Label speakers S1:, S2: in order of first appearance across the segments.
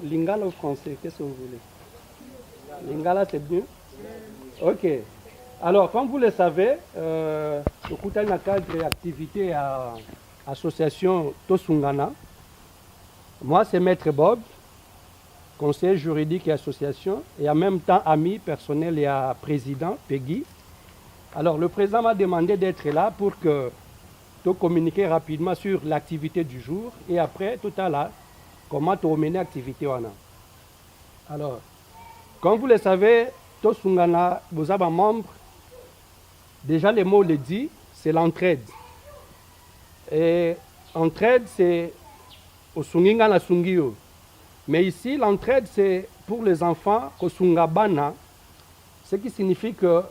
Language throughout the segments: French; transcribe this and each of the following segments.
S1: Lingala ou français, qu'est-ce que vous voulez? Lingala, c'est mieux? Ok. Alors, comme vous le savez, le Koutana cadre activité à l'association Tosungana. Moi, c'est Maître Bob, conseiller juridique et association, et en même temps ami personnel et président, Peggy. Alors, le président m'a demandé d'être là pour que tu communiquer rapidement sur l'activité du jour et après, tout à l'heure, comment tu mener l'activité. Alors, comme vous le savez, Tosungana, vous avez un membre, déjà le mot le dit, c'est l'entraide. Et entraide, c'est au Sunginga na Sungio. Mais ici, l'entraide, c'est pour les enfants, Kosungabana, ce qui signifie que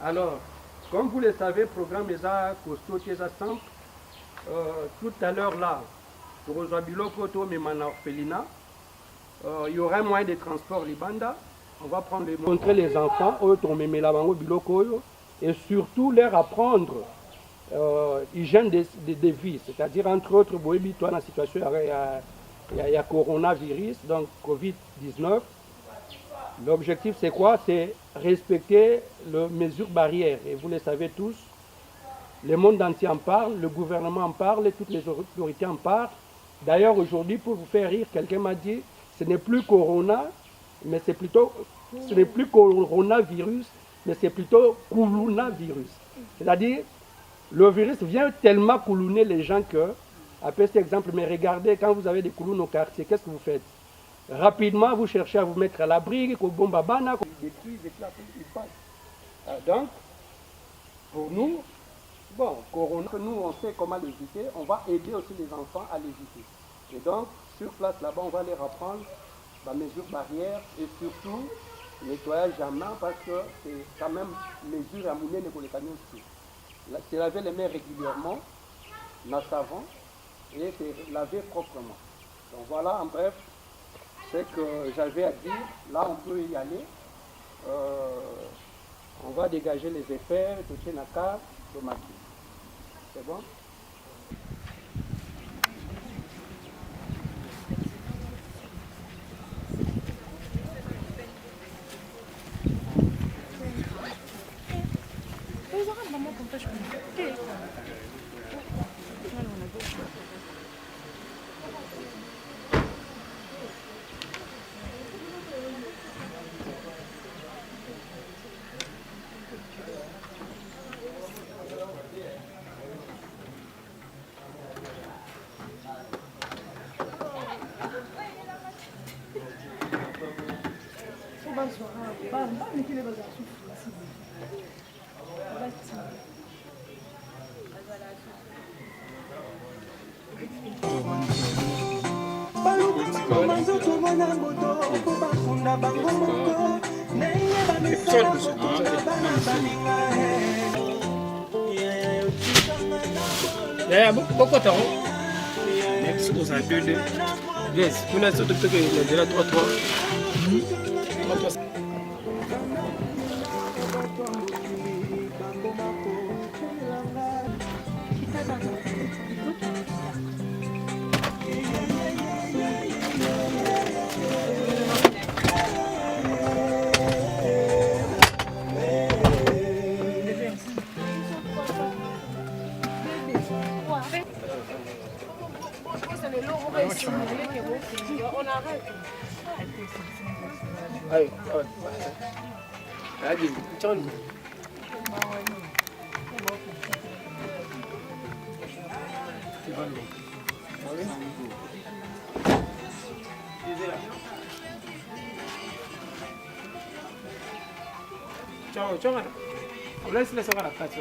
S1: alors, comme vous le savez, le programme est à costaud, est à simple. Tout à l'heure là, pour Biloko, il y aura un moyen de transport Libanda. On va montrer les enfants, et surtout leur apprendre hygiène de vie, c'est-à-dire entre autres, dans la situation, il y a coronavirus, donc Covid-19. L'objectif c'est quoi? C'est respecter les mesures barrières. Et vous le savez tous, le monde entier en parle, le gouvernement en parle, toutes les autorités en parlent. D'ailleurs aujourd'hui, pour vous faire rire, quelqu'un m'a dit, ce n'est plus corona, mais c'est plutôt, ce n'est plus coronavirus, mais c'est plutôt koulounavirus. C'est-à-dire, le virus vient tellement coulouner les gens que, après cet exemple, mais regardez, quand vous avez des coulounes au quartier, qu'est-ce que vous faites? Rapidement, vous cherchez à vous mettre à l'abri, donc, pour nous, bon, corona, nous on sait comment l'éviter, on va aider aussi les enfants à l'éviter. Et donc, sur place là-bas, on va leur apprendre la mesure barrière et surtout nettoyage à main parce que c'est quand même mesure à mouiller les camions aussi. C'est laver les mains régulièrement, dans savon et c'est laver proprement. Donc voilà, en bref, ce que j'avais à dire. Là, on peut y aller. On va dégager les effets, toucher la carte, tomate. C'est bon?
S2: Pourquoi t'as Next aux a 2-2. Yes, on a surtout que il a déjà 3-3. 3-3. Ciao, ciao. Laisse la savoir la carte.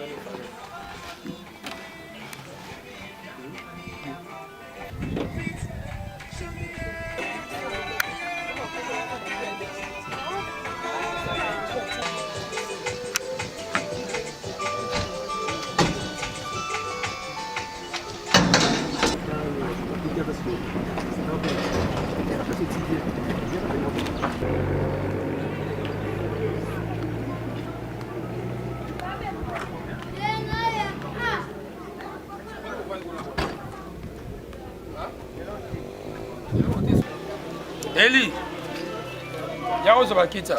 S2: Eli, yako zobakita.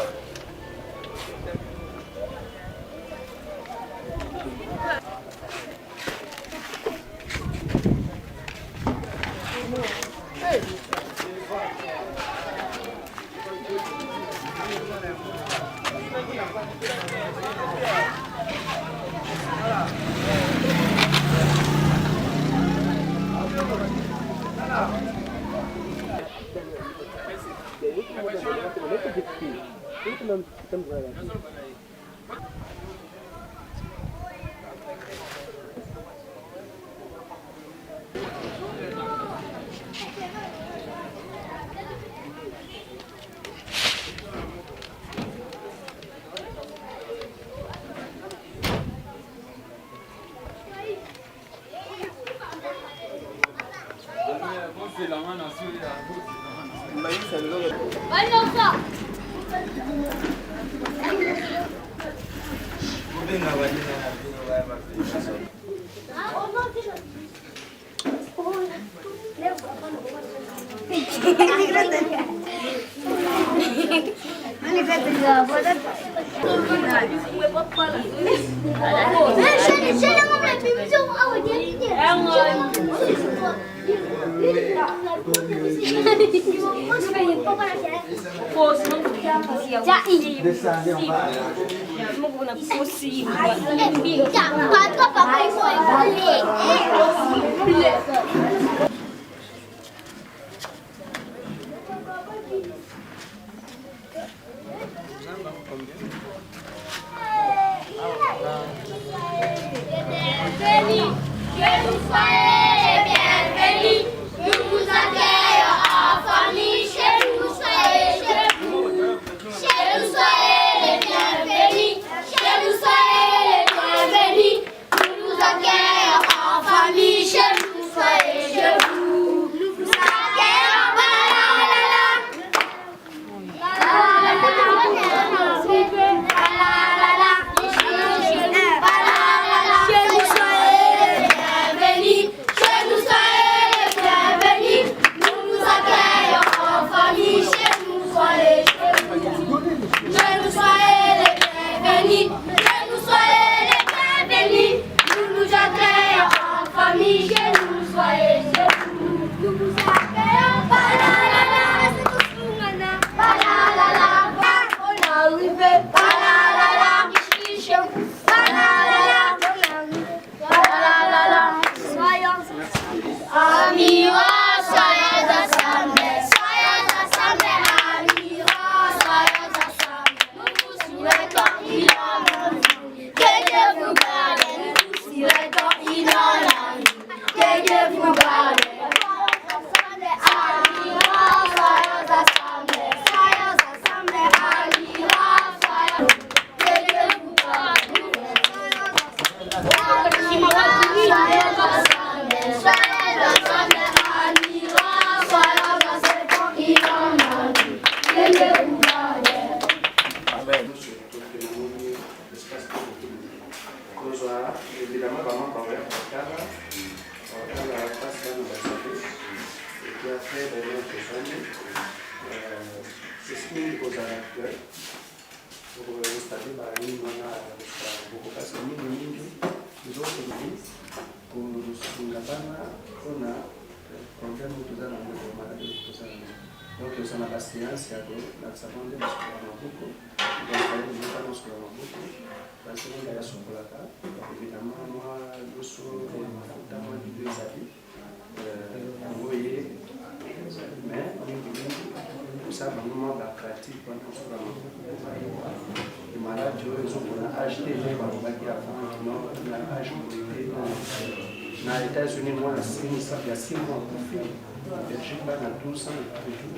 S1: Na États-Unis, moi, il y a 6 mois pour faire. En Belgique, là, on a 12 ans et pas du tout.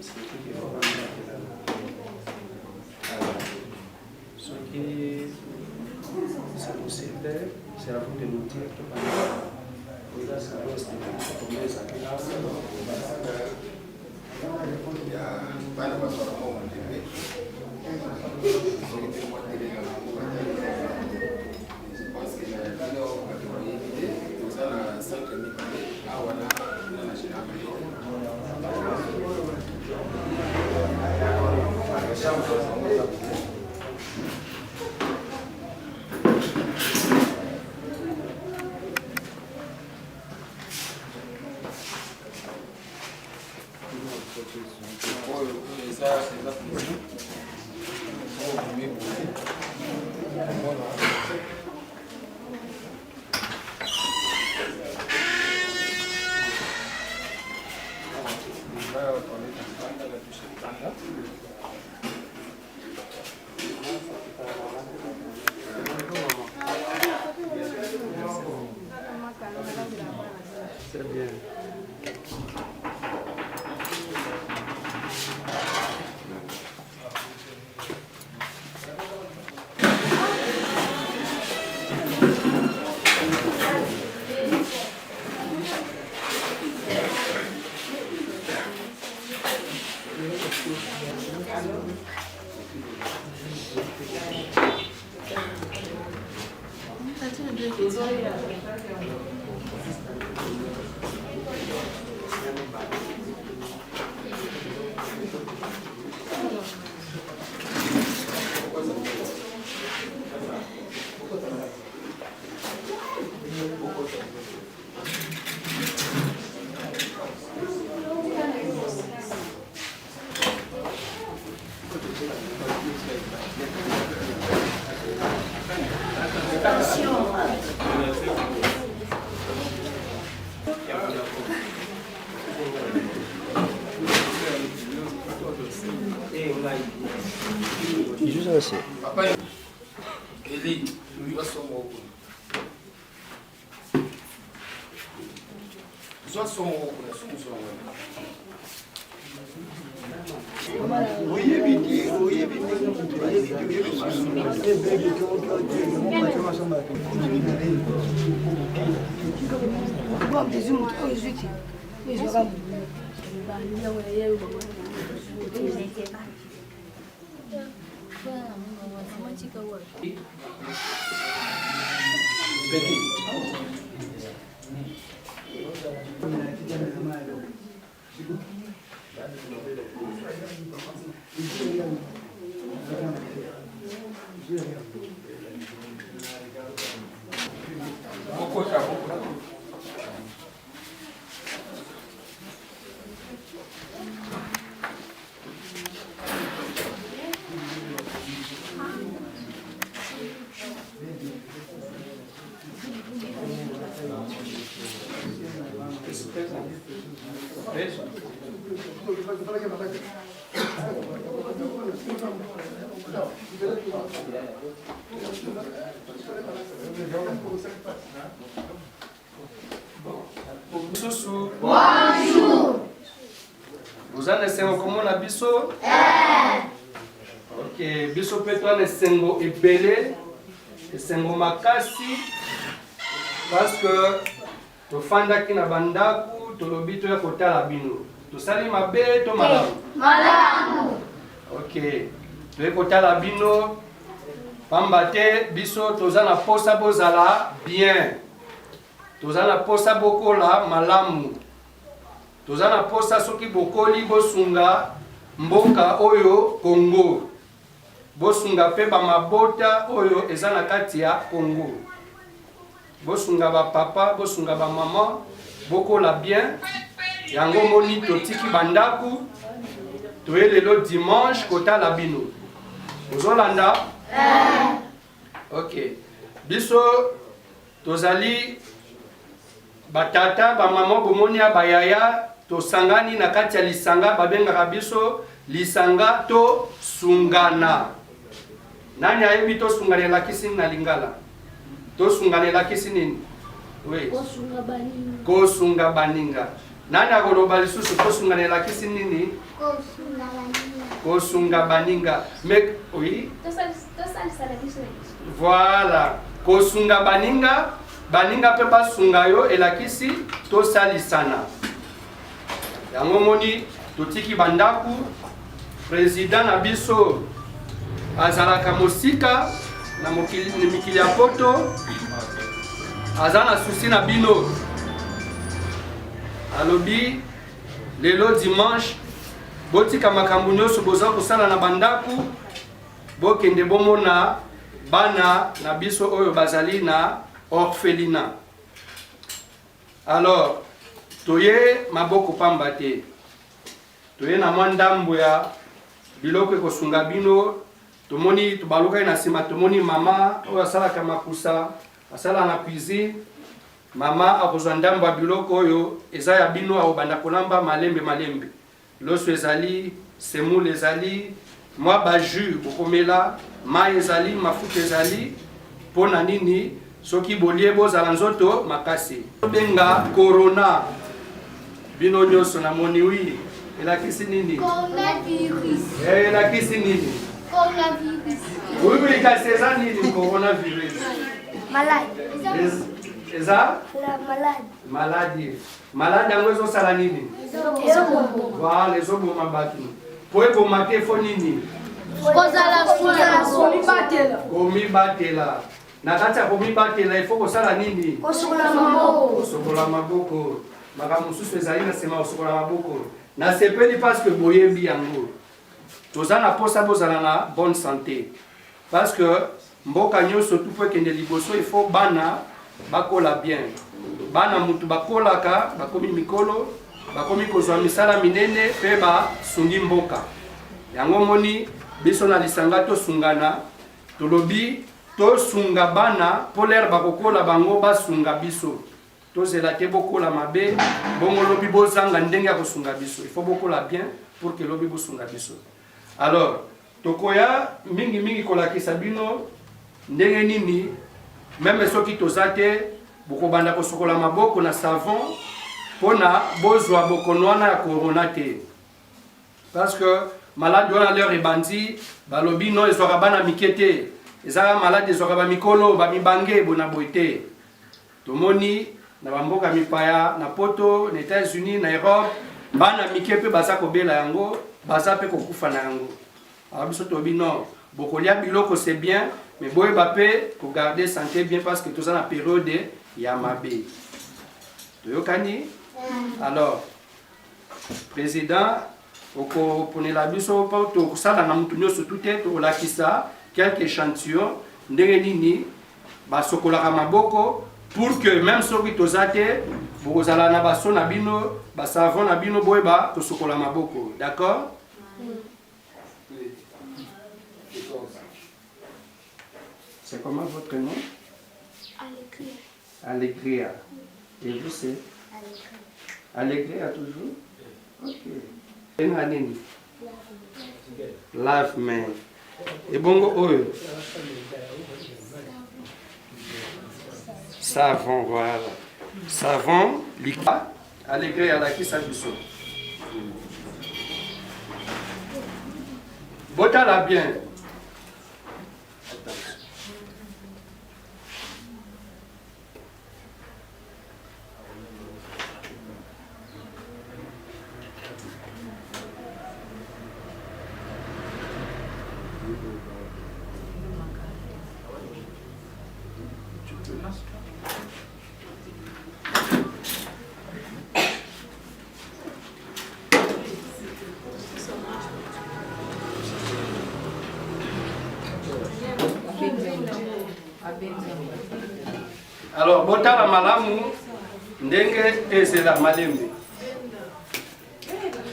S1: C'est tout qui est vraiment là. Ce qui c'est possible, c'est à vous de nous dire que par exemple, là, ça reste comme les acquis. C'est bien.
S3: Papa, Eli, lui va son mot. Soit son mot, son
S4: Bonjour.
S3: Vous en êtes comment la biso? Ok, biso peut être sengo ebele, sengo makasi, parce que to fanda ki na bandaku, to lobito ya kotala bino. To sali mabe to malamu.
S4: Malamu.
S3: Ok, to e kotala bino, pambate biso toza na posa bozala bien. Toza na posa bokola malamu. Toza na posa soki bokoli bosunga mboka oyo Congo. Bosunga pe ba mabota oyo eza na kati ya Congo. Bosunga ba papa, bosunga ba mama, bokola bien. Yango moni totiki bandaku. Toye lelo dimanche kota la bino. Ozolanda? Ok. Biso tozali batata ba mama bomoni ya bayaya to sangani na kati ya lisanga babengaka biso lisanga to sungana. Nani ayebi to sunganela kisini na lingala? To sunganela kisini? Oui.
S4: Kosunga baninga.
S3: Kosunga baninga. Nani akoloba lisusu to sunganela kisini nini?
S4: Kosunga baninga.
S3: Kosunga baninga. Mais oui. Voilà. Kosunga baninga. Baninga pe basunga yo elakisi to salisana. Yango moni totiki bandaku président na biso azalaka mosika na mikili ya poto azana susi na bino. Alobi lelo dimanche botika makambo nyonso boza kosala na bandaku bokende bomona bana na biso oyo bazali na orphelinat. Alors, toye maboko pamba te. toye na mwa ndambo ya biloko ekosunga bino tomoni tobalukai na nsima tomoni mama oyo asalaka makusa asala na cuisine mama akozwa ndambo ya biloko oyo eza ya bino akobanda kolamba malembe loso ezali semoule ezali mwa baju bokomela mai ezali mafuta ezali mpona nini soki bolie bozala nzoto makasi benga corona bino nyonso namoni wi elakisi nini
S4: Coronavirus.
S3: elakisi nini
S4: Coronavirus.
S3: oui kasi eza nini coronavirus
S4: Malade.
S3: eza
S4: La malade.
S3: maladi yango ezosala nini voilà ezoboma bato po eboma te fo nini komibatela na kati ya komibatela ifo kosala nini kosokola maboko makambo mosusu ezali na nsima kosokola maboko nasepeli parce que boyebi yango toza na mposa bozala na bonne santé parce que mboka nyonso tu po ekende liboso ifo bana bakola bien bana mutu bakolaka bakomi mikolo bakomi kozwa misala minene mpe basungi mboka yango moni biso na lisanga tosungana tolobi tosunga bana mpo lere bakokola bango basunga biso tozela te bokola mabe bongo lobi bozanga ndenge ya kosunga biso il faut bokola bien pour que lobi bosunga biso alors tokoya mingi kolakisa bino ndenge nini même soki toza te bokobanda kosokola maboko na savon mpona bozwa bokono wana ya corona te parce que maladi wana lere ebandi balobi no ezwaka bana mike te ezaka maladi ezwaka bamikolo bamibange bona boye te tomoni na bamboka mipaya na poto na États-Unis na Europe bana mike mpe baza kobela yango baza mpe kokufa na yango alors biso tobi non bokolia biloko c'est bien mais boyeba mpe kogarde santé bien parce que toza na période ya mabe toyokani alors président okoponela biso mpo tokosala na mutu nyonso tu te tokolakisa quelques échantillons ndenge nini basokolaka maboko pour que même soki toza te bokozala na baso na bino basavon na bino boyeba kosokola maboko d'accord c'est comment votre nom Allegria. Et vous c'est Allegria toujours. Ok. Nini? Lave main. Et bongo oil. Savon, voilà. Savon, liquide. Allegria la qui s'abusse. Botala bien. Alors, botala malamu ndenge ezela malembe.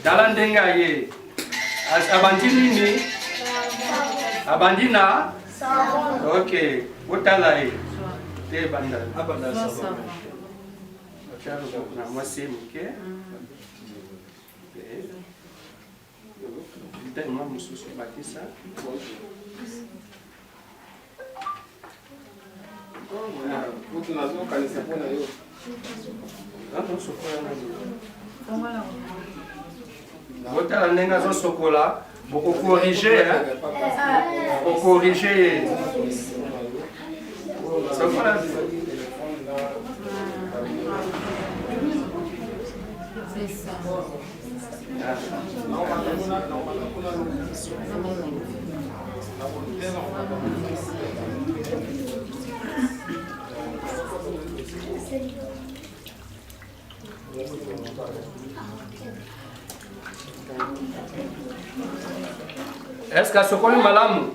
S3: Tala ndenge aye. Abandi nini? Abandi na? Ok. Botala ye. Te banda. Abanda sabon. Botala na mwasi muke. Tellement mususu bakisa. Botala ndenge azosokola bokokorige bokokorige c'est ça. Est-ce que sokoli malamu?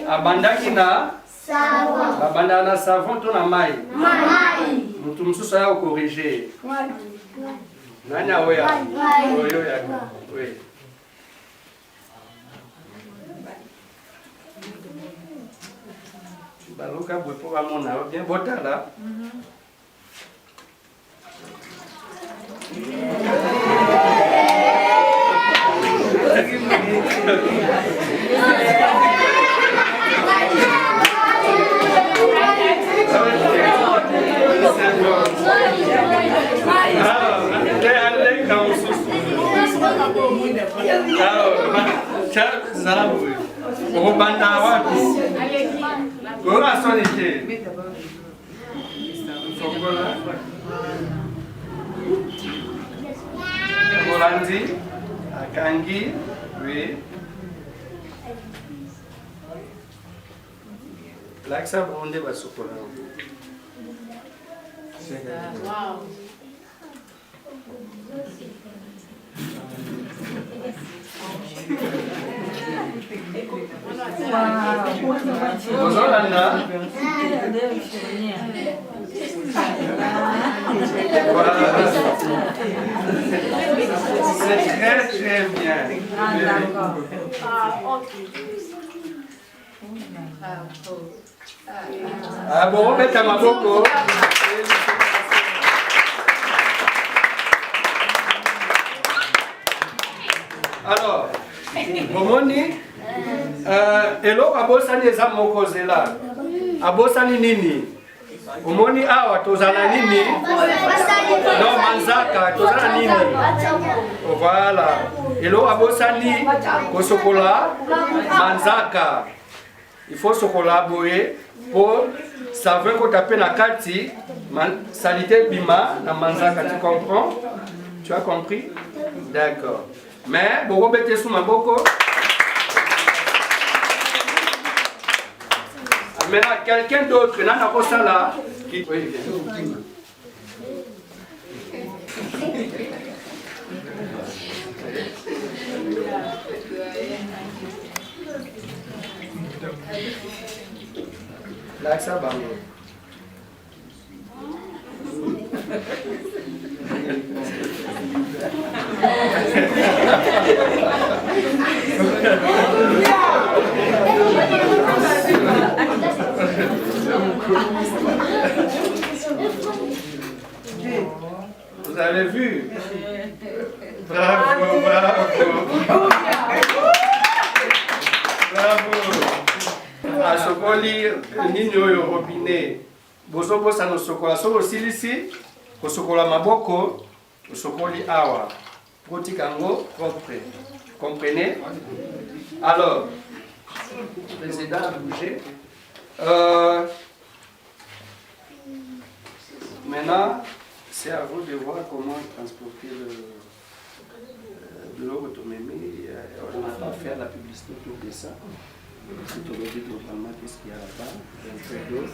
S3: Abandaki na savon. Abanda na savon to na mai. Mai. Mutu mususu ya corriger. Nanya oya. Oyo yaka. Oui. Baluka bwepo bamona bien botala. Obanda wapi? Gora sonite. Fogola. Molandi, akangi, oui. Laksa bonde basokola.
S5: Wow.
S3: Ozolanda. C'est très très bien. Ah bon, on met à ma boco. Alors, Momoni, elo abosani eza moko zela. Abosani nini? Omoni awa tozala nini? Non, manzaka, tozala nini? Voilà. Elo abosani kosokola manzaka. Il faut sokola boye pour savoir qu'on tape na kati salité bima na manzaka, tu comprends? Tu as compris? D'accord. Mais boko bete sous ma boko. Maintenant quelqu'un d'autre nana kosala qui oui, là ça va. Vous avez vu? Bravo, bravo. Bravo. A sokoli nini oyo robinet. Bozo bosa no sokola solo silisi ko sokola maboko ko sokoli awa. Gotikango propre. Comprenez? Alors, le président a bougé. Maintenant, c'est à vous de voir comment transporter de l'autonomie. On n'a pas fait la publicité autour de ça. Si tu veux dire globalement qu'est-ce qu'il y a là-bas, il y a un peu d'eau,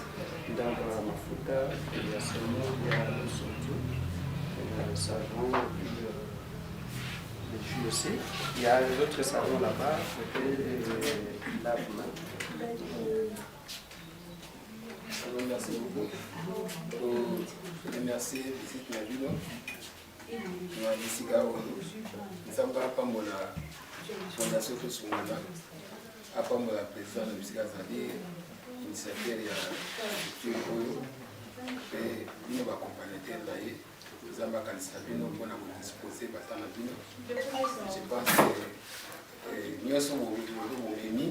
S3: dans la mafuta, il y a seulement, il y a le soju, le savon, le jus aussi. Il y a d'autres savons là-bas, peut-être lave-main.
S6: Merci beaucoup pour remercier visite na bino na bisika oyo nzambe apambola fondation tosungana apambola président na bisika azali initiateur ya structure oyo mpe bino bacompagnateur na ye nzambe akanisa bino mpona kodispose bata na bino. Je pense nyonso bomemi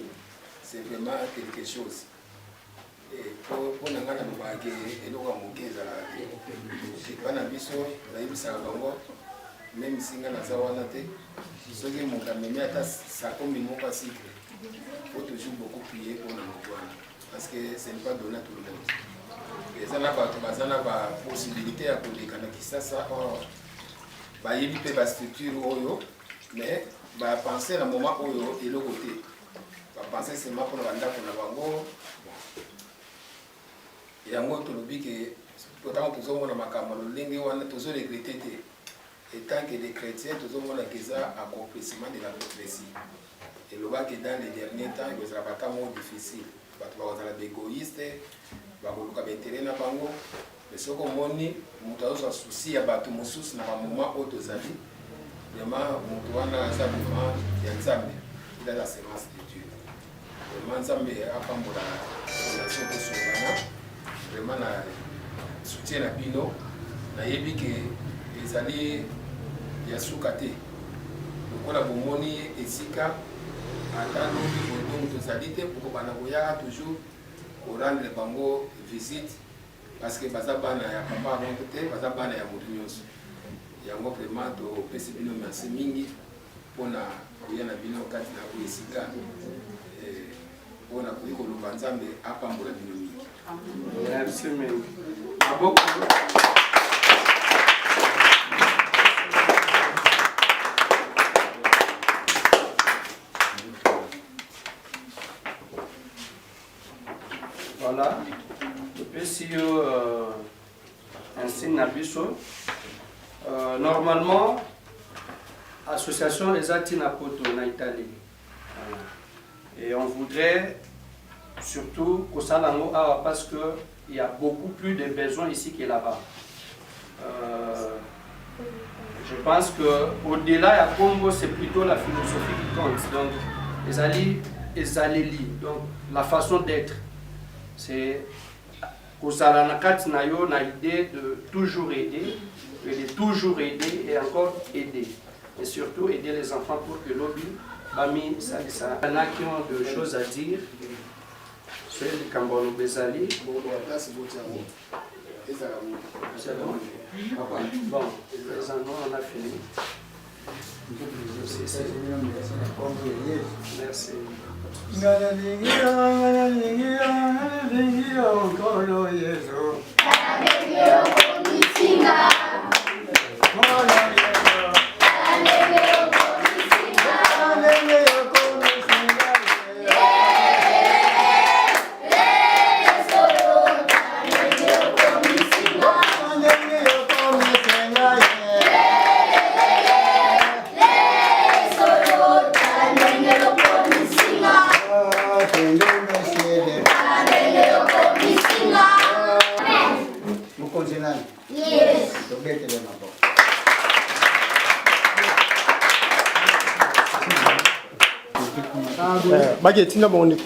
S6: c'est vraiment quelque chose. Pour na ngana mbake eloko moke ezala te bana biso nayebisaka bango même singa naza wana te soki moto amemi ata sakomi moko ya sucre faut toujours beaucoup prier mpona moto wana parce que ce n'est pas donné à tout le monde. Eza na bato baza na baposibilité ya koleka na Kisasa or bayebi mpe bastructure oyo mais bapense na moment oyo eloko te bapense seulement mpona bandako na bango. Yango tolobi ke pourtant tozomona makambo lolenge wana tozoregrete te étant que des chrétiens tozomona keza accomplissement de la prophétie elobaki dans les derniers temps ekozala batamo difficile bato bakozala baégoïste bakoluka baintere na bango Mais ce qu'on m'a dit, nous avons un souci à battre mon souci dans un moment où nous avons vraiment, nous avons un vraiment, il a la sémence de Dieu. Vraiment, nous avons la fondation de Souvana, vraiment, le soutien à Bino, nous avons dit que les alliés, il y a sous-caté. Donc, on a bomoni et Sika, attendre nous avons dit pour qu'on ait toujours rendre les bango visite. Parce que bazabana ya papa donc te bazabana ya mutu nyonso yango vraiment to pesi bino merci mingi pona kuya na bino kati na kuisika pona kuiko lubanzambe apambola bino mingi.
S3: Merci mingi. Maboko. Voilà. Normalement, l'association est à Poto en Italie. Et on voudrait surtout que ça parce qu'il y a beaucoup plus de besoins ici que là-bas. Je pense qu'au-delà de Congo, c'est plutôt la philosophie qui compte. Donc, les alliés, donc la façon d'être. C'est qu'on a l'idée de toujours aider, et encore aider. Et surtout aider les enfants pour que l'objet, Bami, ça. Il y en a qui ont des choses à dire sur les Cambodges Bezali. C'est bon? Bon, les enfants, on a fini. Merci.
S5: Baguette, bon, on est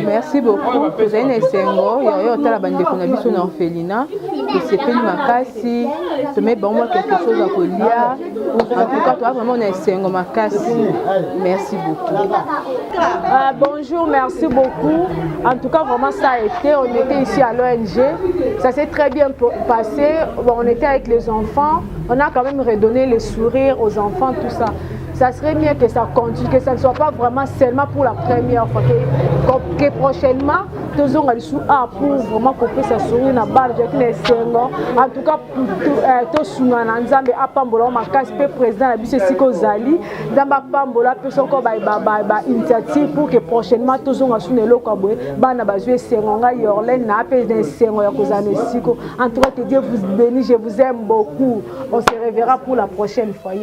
S7: Merci beaucoup. Tozali na esengo ya otala bandeko na biso na orphelinat tosepeli makasi tomei bango quelque chose à kolia. En tout cas toi vraiment na esengo makasi. Merci beaucoup. Bonjour, merci beaucoup. En tout cas vraiment ça a été, on était ici à l'ONG, ça s'est très bien passé. Bon, on était avec les enfants, on a quand même redonné le sourire aux enfants, tout ça. Ça serait mieux que ça continue, que ça ne soit pas vraiment seulement pour la première fois, que prochainement, tous on a pour vraiment couper sa souris na balle avec les sengo. En tout cas, tout souvent nzambe apambola makasi pe président la biso siko zali, ndamba pambola pe soko ba initiative pour que prochainement tous on a sous le lokaboe, bana bazue sengo nga yorlen na pe des sengo ya kozane siko. En tout cas, que Dieu vous bénisse, je vous aime beaucoup. On se reverra pour la prochaine fois.